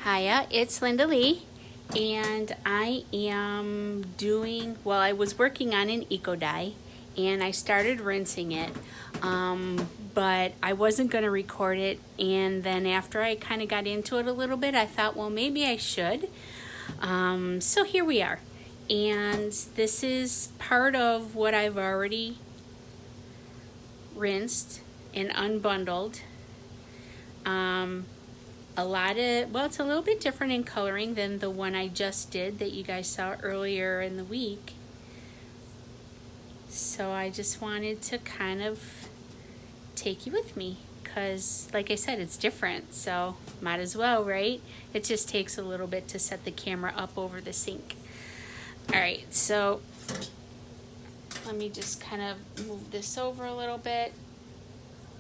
Hiya, it's LindaLee, and I am doing, well, I was working on an eco dye, and I started rinsing it, but I wasn't going to record it, and then after I kind of got into it a little bit, I thought, well, maybe I should. So here we are, and this is part of what I've already rinsed and unbundled. It's a little bit different in coloring than the one I just did that you guys saw earlier in the week. So I just wanted to kind of take you with me because, like I said, it's different. So might as well, right? It just takes a little bit to set the camera up over the sink. All right, so let me just kind of move this over a little bit,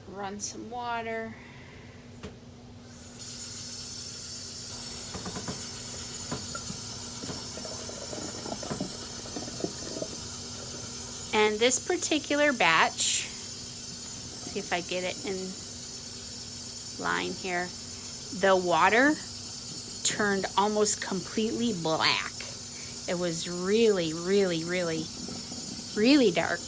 run some water. And this particular batch, see if I get it in line here, the water turned almost completely black. It was really, really, really, really dark.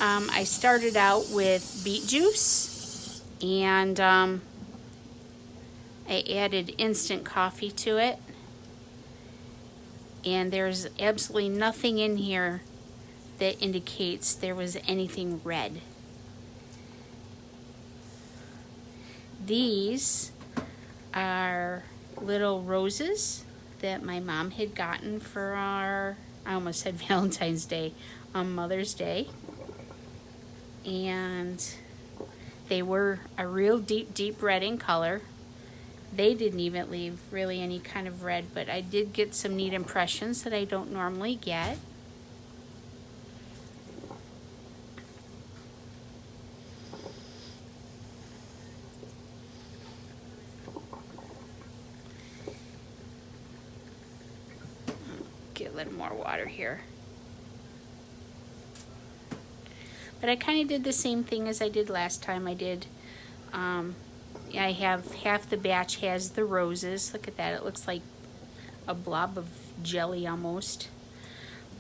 I started out with beet juice, and I added instant coffee to it. And there's absolutely nothing in here that indicates there was anything red. These are little roses that my mom had gotten for our, I almost said Valentine's Day, Mother's Day. And they were a real deep, deep red in color. They didn't even leave really any kind of red, but I did get some neat impressions that I don't normally get. Get a little more water here. But I kind of did the same thing as I did last time. I have half the batch has the roses. Look at that. It looks like a blob of jelly almost.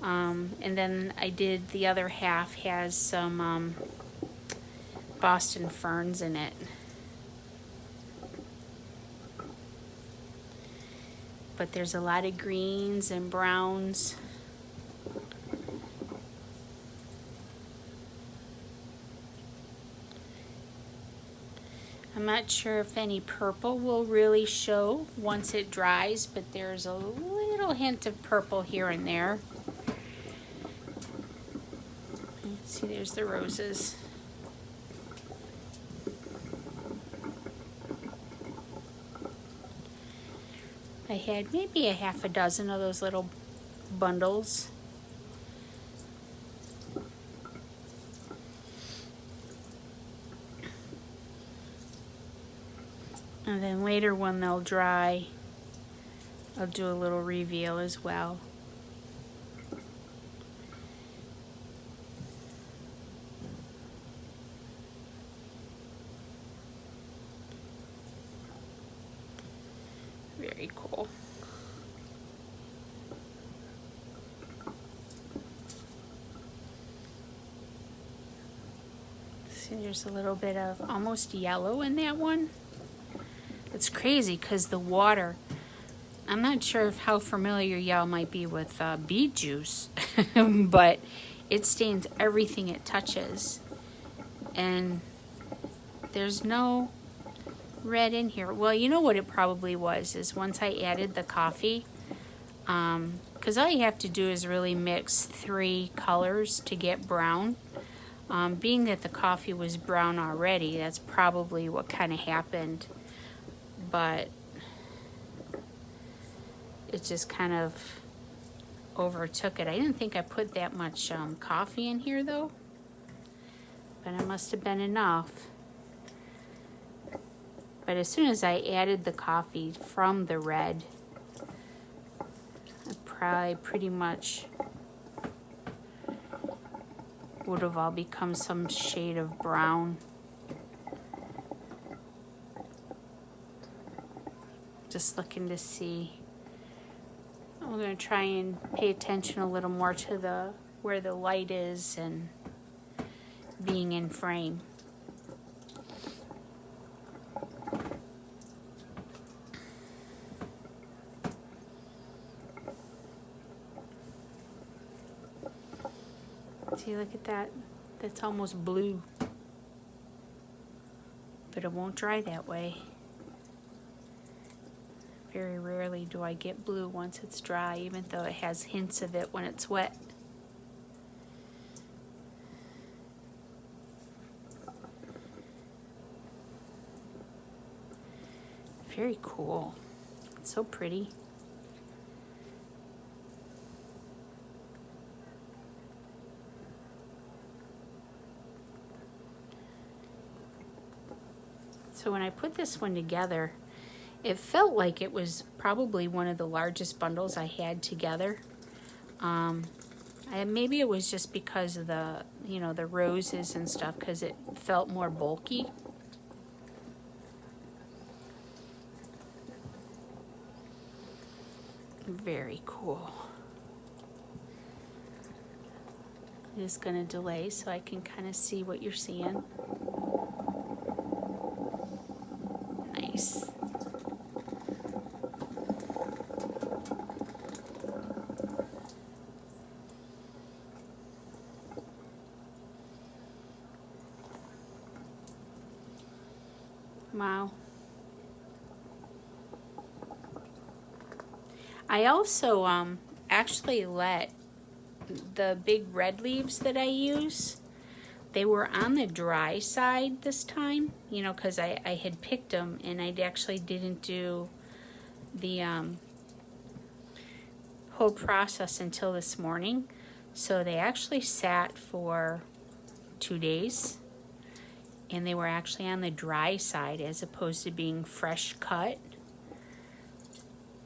And then I did the other half has some Boston ferns in it. But there's a lot of greens and browns. I'm not sure if any purple will really show once it dries, but there's a little hint of purple here and there. See, there's the roses. I had maybe a half a dozen of those little bundles. And then later when they'll dry, I'll do a little reveal as well. Very cool. See, there's a little bit of almost yellow in that one. It's crazy because the water, I'm not sure how familiar y'all might be with beet juice, but it stains everything it touches. And there's no red in here. Well, you know what it probably was is once I added the coffee, because all you have to do is really mix 3 colors to get brown. Being that the coffee was brown already, that's probably what kind of happened. But it just kind of overtook it. I didn't think I put that much coffee in here though, but it must have been enough. But as soon as I added the coffee from the red, it probably pretty much would have all become some shade of brown. Just looking to see. I'm going to try and pay attention a little more to where the light is and being in frame. See, look at that. That's almost blue. But it won't dry that way. Very rarely do I get blue once it's dry, even though it has hints of it when it's wet. Very cool. It's so pretty. So when I put this one together, it felt like it was probably one of the largest bundles I had together. Maybe it was just because of the, the roses and stuff, because it felt more bulky. Very cool. I'm just going to delay so I can kind of see what you're seeing. Nice. Wow. I also actually let the big red leaves that I use, they were on the dry side this time, because I had picked them and I actually didn't do the whole process until this morning. So they actually sat for 2 days and they were actually on the dry side as opposed to being fresh cut.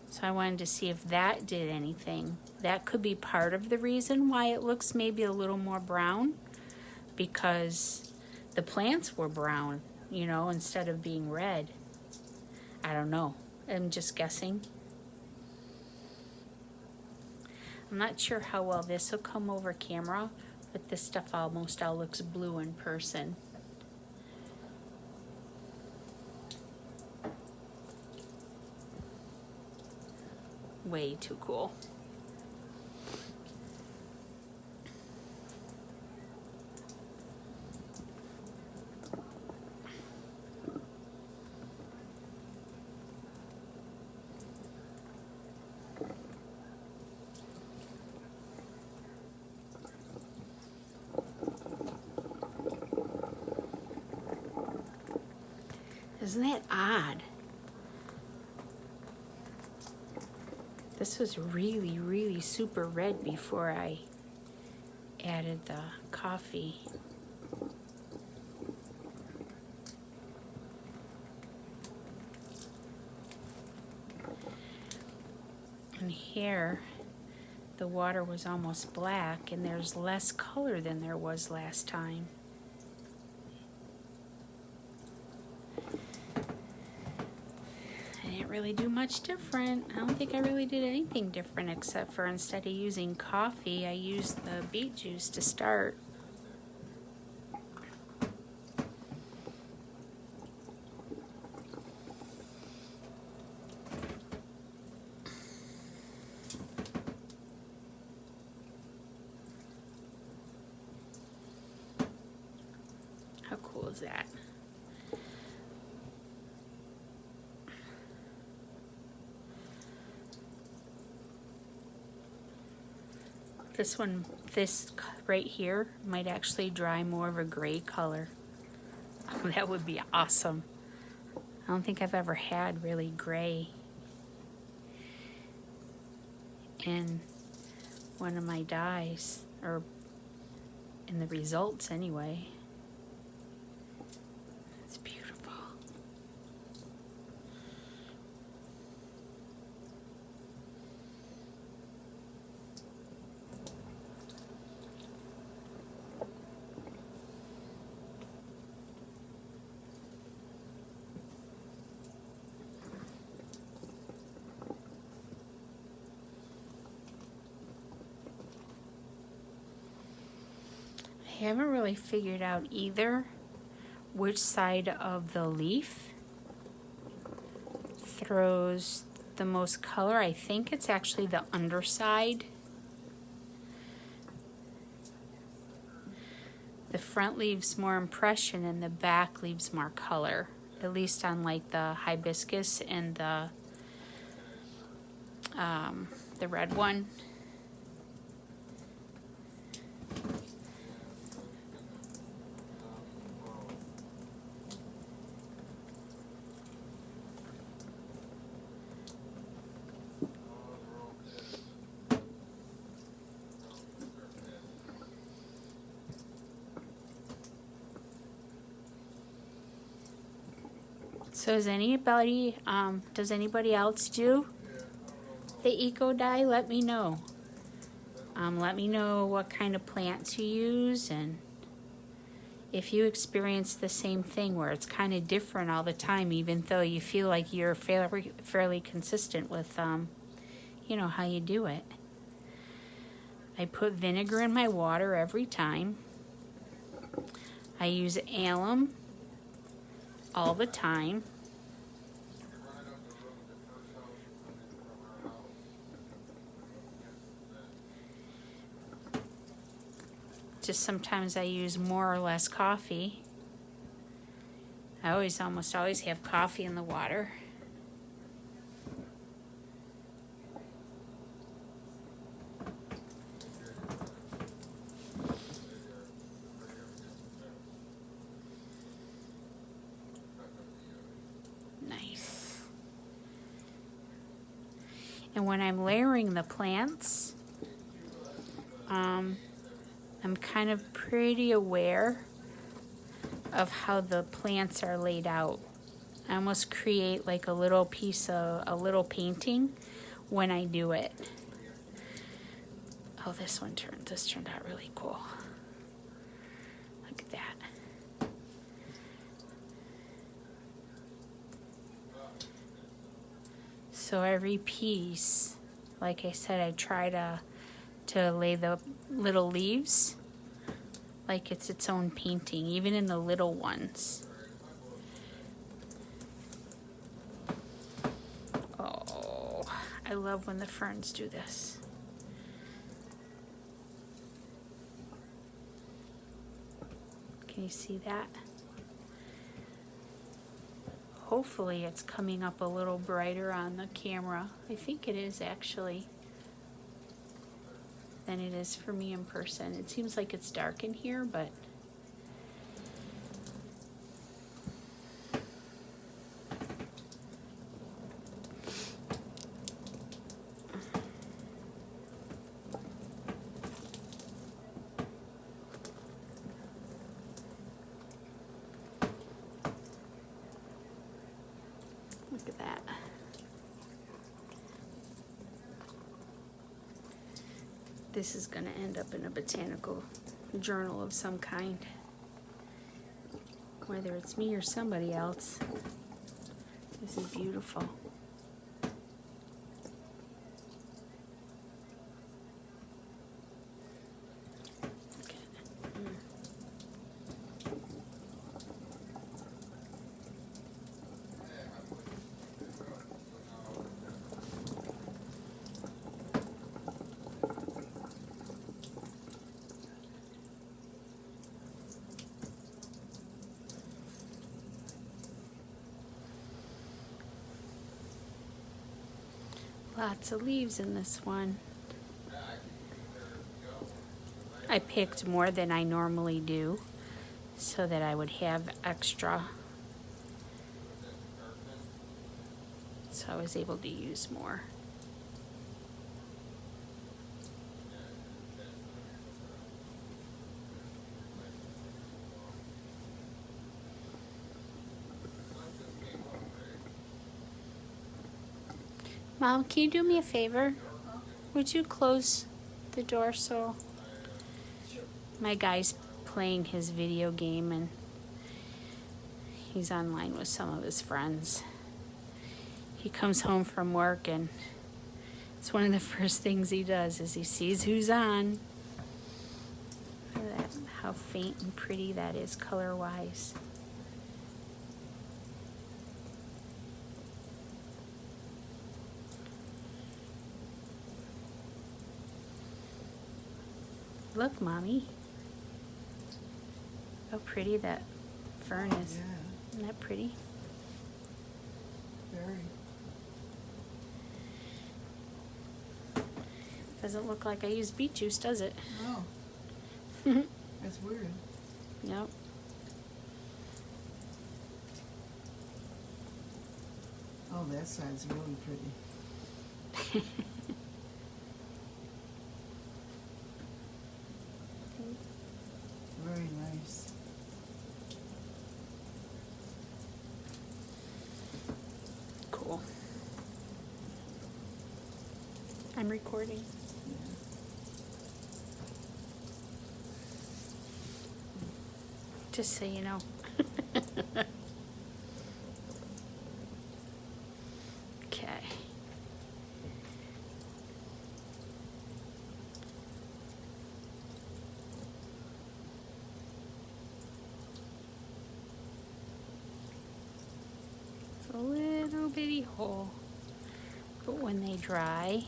So I wanted to see if that did anything. That could be part of the reason why it looks maybe a little more brown, because the plants were brown, instead of being red. I don't know. I'm just guessing. I'm not sure how well this will come over camera, but this stuff almost all looks blue in person. Way too cool. Isn't that odd? This was really, really super red before I added the coffee. And here, the water was almost black, and there's less color than there was last time. Really do much different. I don't think I really did anything different, except for instead of using coffee, I used the beet juice to start. How cool is that? This right here might actually dry more of a gray color. Oh, that would be awesome. I don't think I've ever had really gray in one of my dyes, or in the results anyway. It's beautiful. haven't really figured out either which side of the leaf throws the most color. I think it's actually the underside. The front leaves more impression and the back leaves more color, at least on like the hibiscus and the red one. So does anybody else do the eco dye? Let me know. Let me know what kind of plants you use, and if you experience the same thing where it's kind of different all the time, even though you feel like you're fairly consistent with, you know, how you do it. I put vinegar in my water every time. I use alum all the time. Just sometimes I use more or less coffee. I almost always have coffee in the water. Nice. And when I'm layering the plants, I'm kind of pretty aware of how the plants are laid out. I almost create like a little painting when I do it. Oh, this turned out really cool. Look at that. So every piece, like I said, I try to lay the little leaves like it's its own painting, even in the little ones. Oh, I love when the ferns do this. Can you see that? Hopefully it's coming up a little brighter on the camera. I think it is actually, than it is for me in person. It seems like it's dark in here, but look at that. This is going to end up in a botanical journal of some kind. Whether it's me or somebody else. This is beautiful. Lots of leaves in this one. I picked more than I normally do so that I would have extra. So I was able to use more. Mom, can you do me a favor? Would you close the door so my guy's playing his video game and he's online with some of his friends. He comes home from work and it's one of the first things he does is he sees who's on. Look at that how faint and pretty that is color-wise. Look, Mommy. How pretty that fern is. Yeah, Isn't that pretty? very. Doesn't look like I used beet juice, does it? Oh, that's weird. Yep. Oh, that side's really pretty. Very nice. Cool. I'm recording. Yeah. Just so you know. Okay. It's a little bitty hole, but when they dry,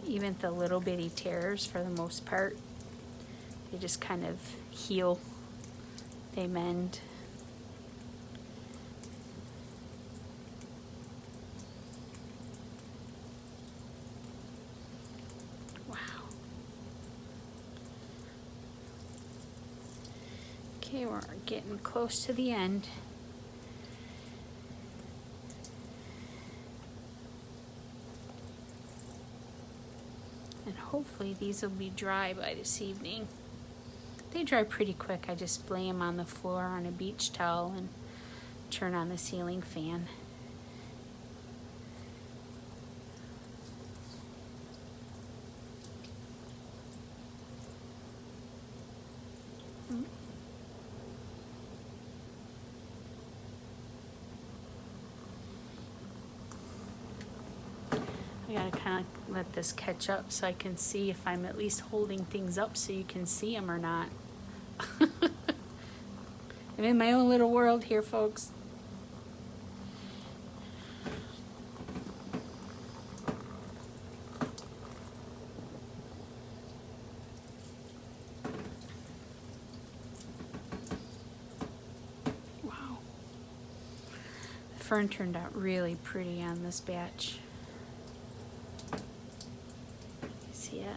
even the little bitty tears, for the most part, they just kind of heal. They mend. Wow. Okay, we're getting close to the end. And hopefully these will be dry by this evening. They dry pretty quick. I just lay them on the floor on a beach towel and turn on the ceiling fan. I gotta kind of let this catch up so I can see if I'm at least holding things up so you can see them or not. I'm in my own little world here, folks. Wow. The fern turned out really pretty on this batch. See it?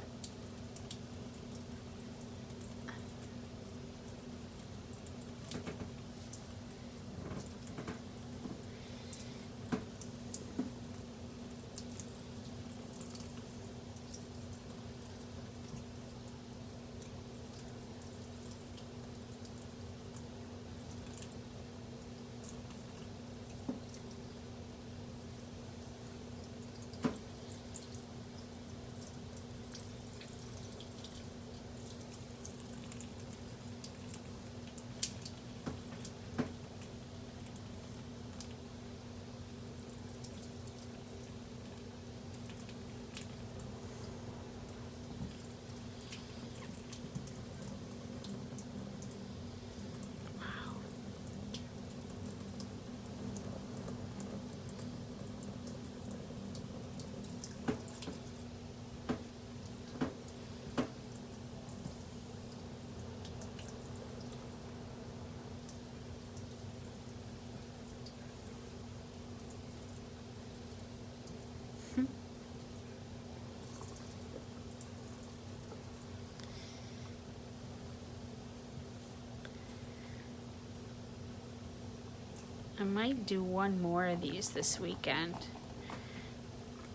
I might do one more of these this weekend.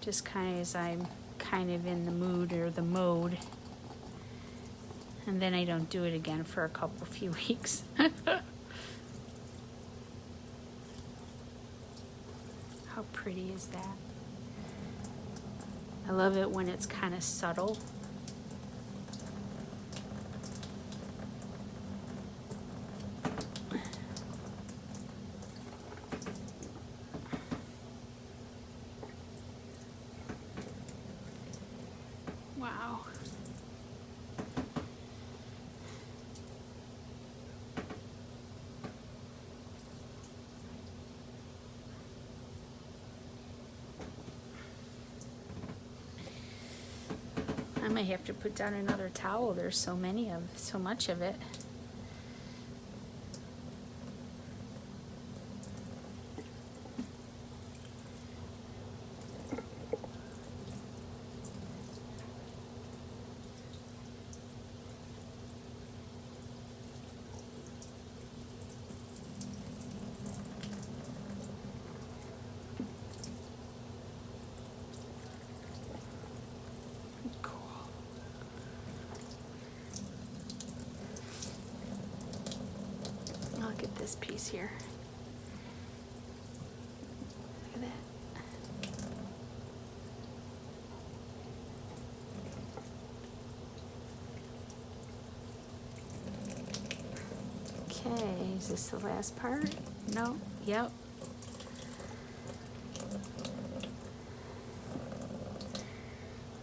Just kind of as I'm kind of in the mood or the mode. And then I don't do it again for a few weeks. How pretty is that? I love it when it's kind of subtle. Wow. might have to put down another towel. There's so much of it. Look at this piece here. Look at that. Okay, is this the last part? No? Yep.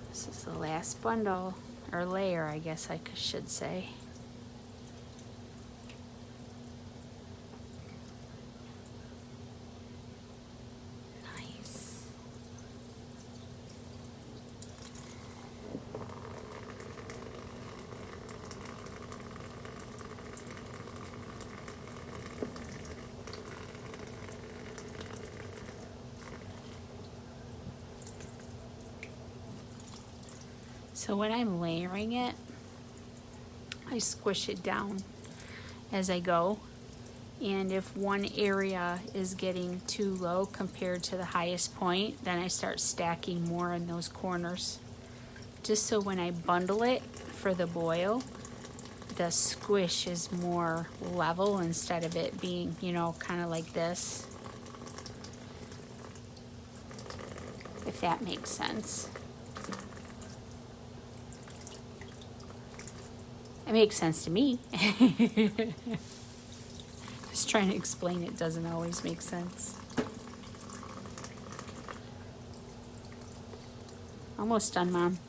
This is the last bundle, or layer, I guess I should say. So when I'm layering it, I squish it down as I go. And if one area is getting too low compared to the highest point, then I start stacking more in those corners. Just so when I bundle it for the boil, the squish is more level instead of it being, you know, kind of like this. If that makes sense. It makes sense to me. Just trying to explain it doesn't always make sense. Almost done, Mom.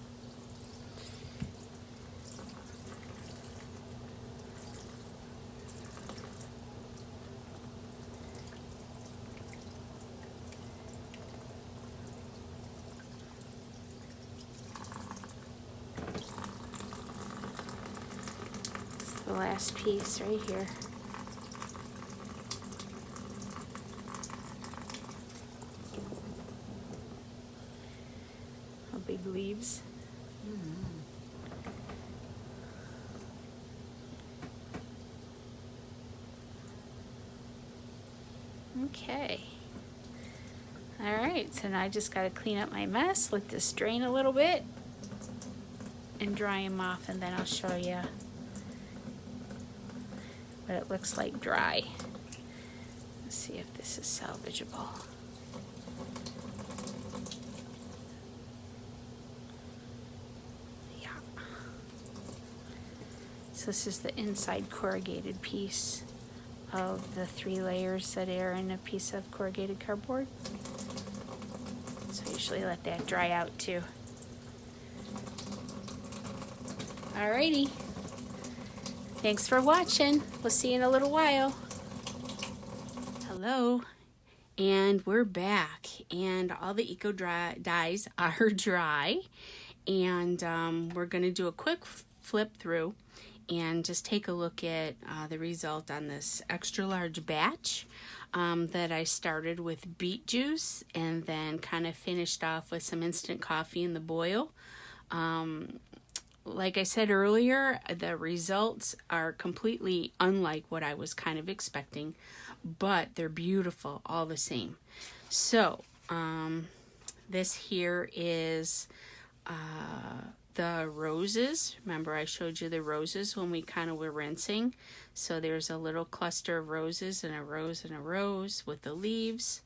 The last piece right here. How big leaves. Okay. All right, so now I just got to clean up my mess, let this drain a little bit, and dry them off, and then I'll show you what it looks like dry. Let's see if this is salvageable. Yeah. So this is the inside corrugated piece of the 3 layers that are in a piece of corrugated cardboard. So I usually let that dry out too. Alrighty. Thanks for watching. We'll see you in a little while. Hello. And we're back. And all the eco dyes are dry. And we're going to do a quick flip through and just take a look at the result on this extra large batch that I started with beet juice and then kind of finished off with some instant coffee in the boil. Like I said earlier, the results are completely unlike what I was kind of expecting, but they're beautiful all the same. So, this here is the roses. Remember I showed you the roses when we kind of were rinsing. So there's a little cluster of roses and a rose with the leaves.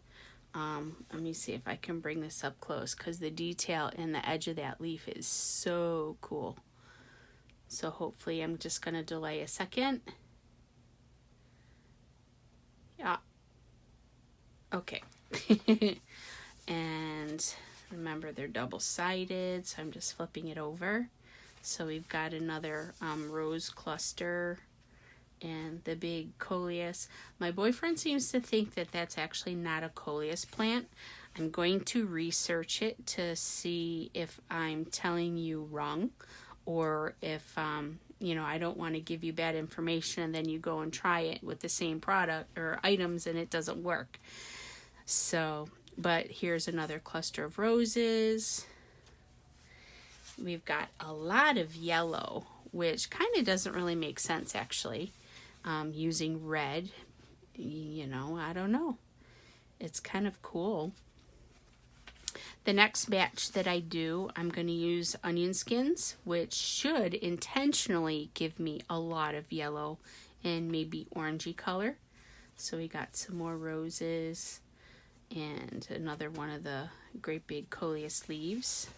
Let me see if I can bring this up close because the detail in the edge of that leaf is so cool. So hopefully I'm just going to delay a second. Yeah. Okay. And remember they're double-sided, so I'm just flipping it over. So we've got another rose cluster and the big coleus. My boyfriend seems to think that that's actually not a coleus plant. I'm going to research it to see if I'm telling you wrong, or if, you know, I don't want to give you bad information and then you go and try it with the same product or items and it doesn't work. So, but here's another cluster of roses. We've got a lot of yellow, which kind of doesn't really make sense actually. Using red, you know, I don't know. It's kind of cool. The next batch that I do, I'm going to use onion skins, which should intentionally give me a lot of yellow and maybe orangey color. So we got some more roses and another one of the great big coleus leaves.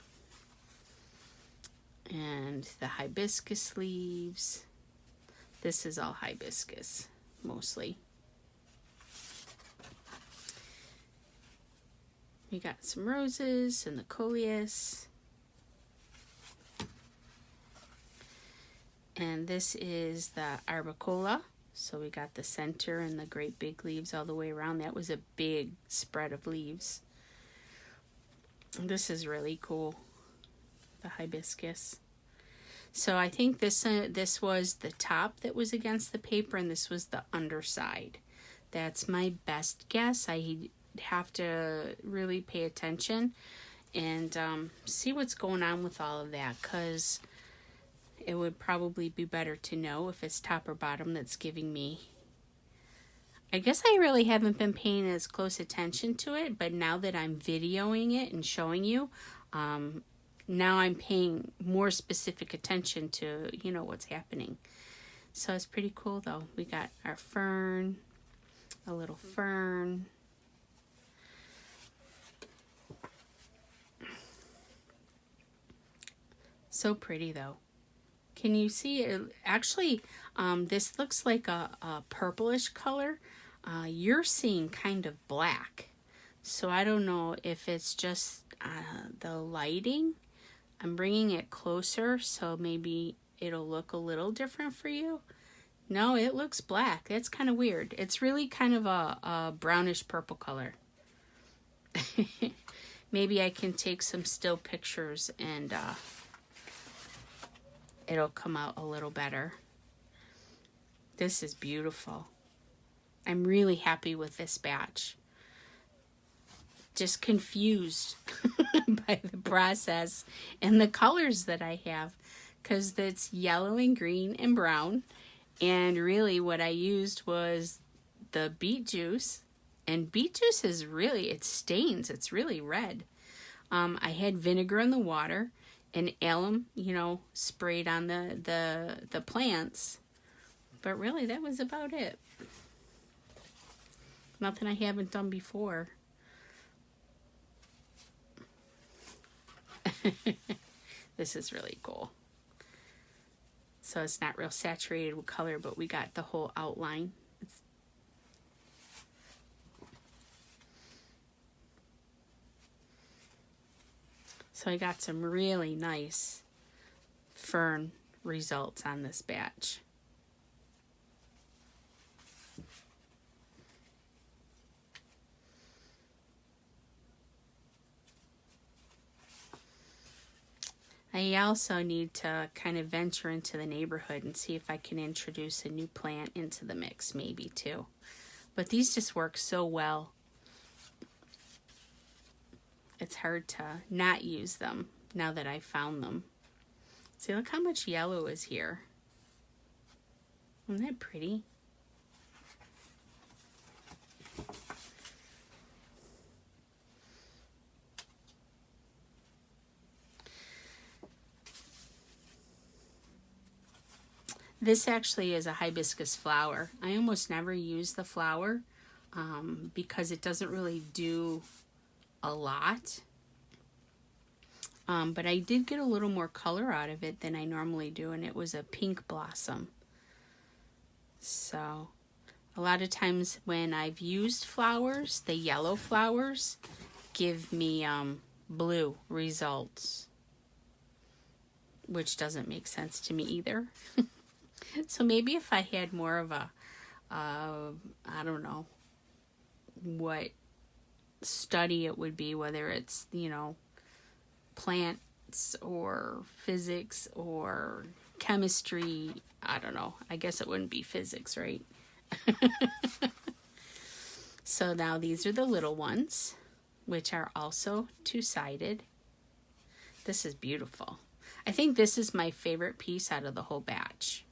And the hibiscus leaves. This is all hibiscus, mostly. We got some roses and the coleus. And this is the arbicola. So we got the center and the great big leaves all the way around. That was a big spread of leaves. This is really cool, the hibiscus. So I think this was the top that was against the paper, and this was the underside. That's my best guess. I have to really pay attention and see what's going on with all of that, because it would probably be better to know if it's top or bottom that's giving me. I guess I really haven't been paying as close attention to it, but now that I'm videoing it and showing you, now I'm paying more specific attention to, you know, what's happening. So it's pretty cool though. We got our fern, a little fern. So pretty though. Can you see it? Actually, this looks like a purplish color. You're seeing kind of black. So I don't know if it's just the lighting. I'm bringing it closer, so maybe it'll look a little different for you. No, it looks black. That's kind of weird. It's really kind of a brownish purple color. Maybe I can take some still pictures and it'll come out a little better. This is beautiful. I'm really happy with this batch. Just confused by the process and the colors that I have, because it's yellow and green and brown, and really what I used was the beet juice, and beet juice is really, it stains, it's really red. I had vinegar in the water and alum, you know, sprayed on the plants, but really that was about it. Nothing I haven't done before. This is really cool. So it's not real saturated with color, but we got the whole outline. So I got some really nice fern results on this batch. I also need to kind of venture into the neighborhood and see if I can introduce a new plant into the mix, maybe too. But these just work so well. It's hard to not use them now that I found them. See, look how much yellow is here. Isn't that pretty? This actually is a hibiscus flower. I almost never use the flower because it doesn't really do a lot. But I did get a little more color out of it than I normally do, and it was a pink blossom. So a lot of times when I've used flowers, the yellow flowers give me blue results, which doesn't make sense to me either. So maybe if I had more of a, I don't know what study it would be, whether it's, plants or physics or chemistry. I don't know. I guess it wouldn't be physics, right? So now these are the little ones, which are also two-sided. This is beautiful. I think this is my favorite piece out of the whole batch.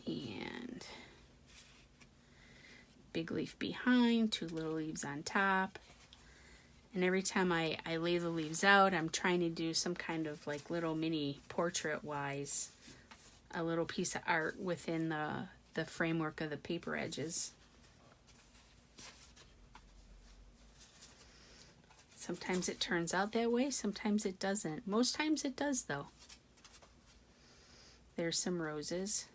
And big leaf behind, 2 little leaves on top. And every time I lay the leaves out, I'm trying to do some kind of like little mini portrait-wise, a little piece of art within the framework of the paper edges. Sometimes it turns out that way, sometimes it doesn't. Most times it does, though. There's some roses.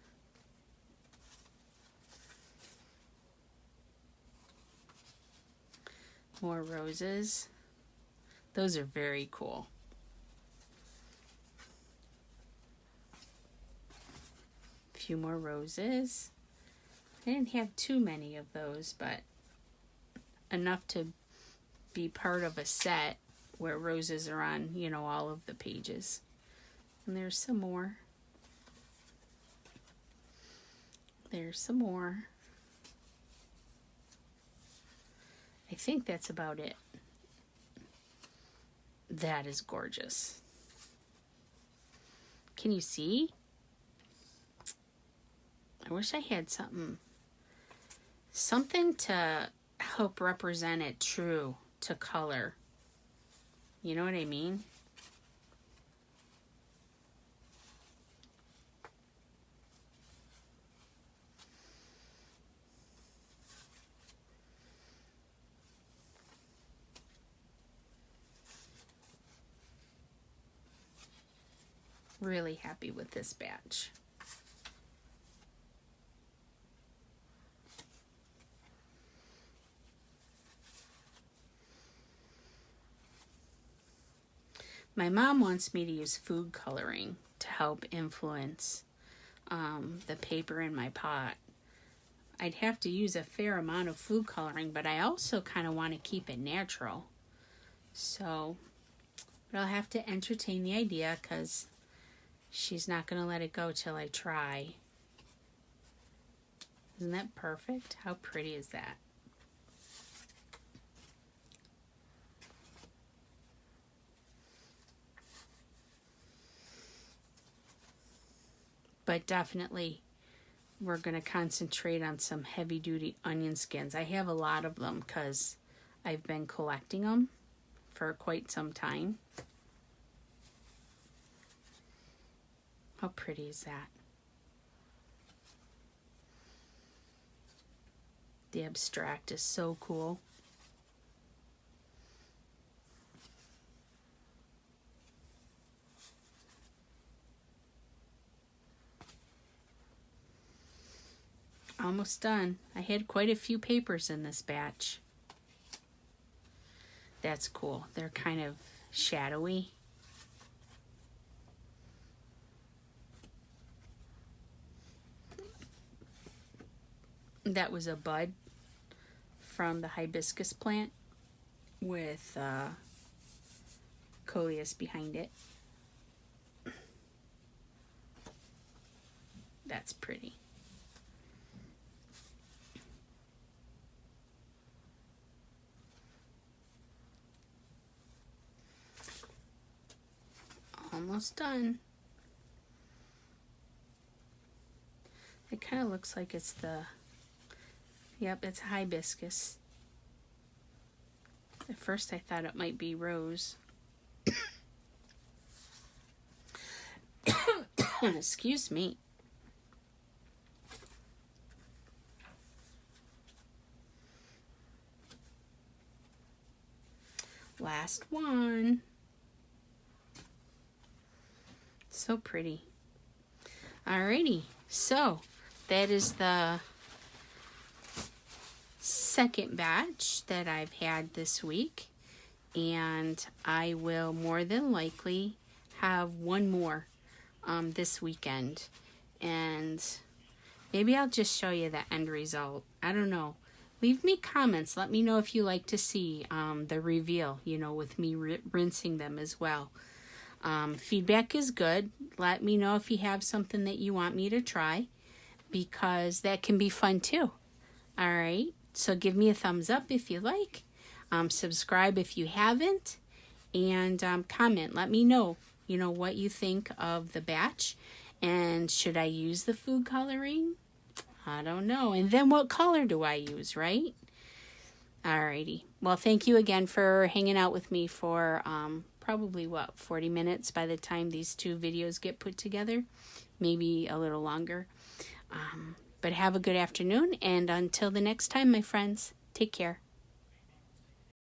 More roses. Those are very cool. A few more roses. I didn't have too many of those, but enough to be part of a set where roses are on, all of the pages. And there's some more. There's some more. I think that's about it. That is gorgeous. Can you see? I wish I had something to help represent it true to color. You know what I mean? Really happy with this batch. My mom wants me to use food coloring to help influence the paper in my pot. I'd have to use a fair amount of food coloring, but I also kind of want to keep it natural. So, but I'll have to entertain the idea because she's not going to let it go till I try. Isn't that perfect? How pretty is that? But definitely, we're going to concentrate on some heavy-duty onion skins. I have a lot of them because I've been collecting them for quite some time. How pretty is that? The abstract is so cool. Almost done. I had quite a few papers in this batch. That's cool. They're kind of shadowy. That was a bud from the hibiscus plant with coleus behind it. That's pretty. Almost done. It kind of looks like it's yep, it's hibiscus. At first I thought it might be rose. Excuse me. Last one. So pretty. Alrighty, so that is the second batch that I've had this week, and I will more than likely have one more this weekend, and maybe I'll just show you the end result. I don't know. leave me comments. Let me know if you like to see the reveal, with me rinsing them as well. Feedback is good. Let me know if you have something that you want me to try, because that can be fun too. All right, so give me a thumbs up if you like. Subscribe if you haven't, and comment. Let me know, what you think of the batch, and should I use the food coloring? I don't know. And then what color do I use, right? Alrighty. Well, thank you again for hanging out with me for probably 40 minutes by the time these two videos get put together. Maybe a little longer. But have a good afternoon, and until the next time, my friends, take care.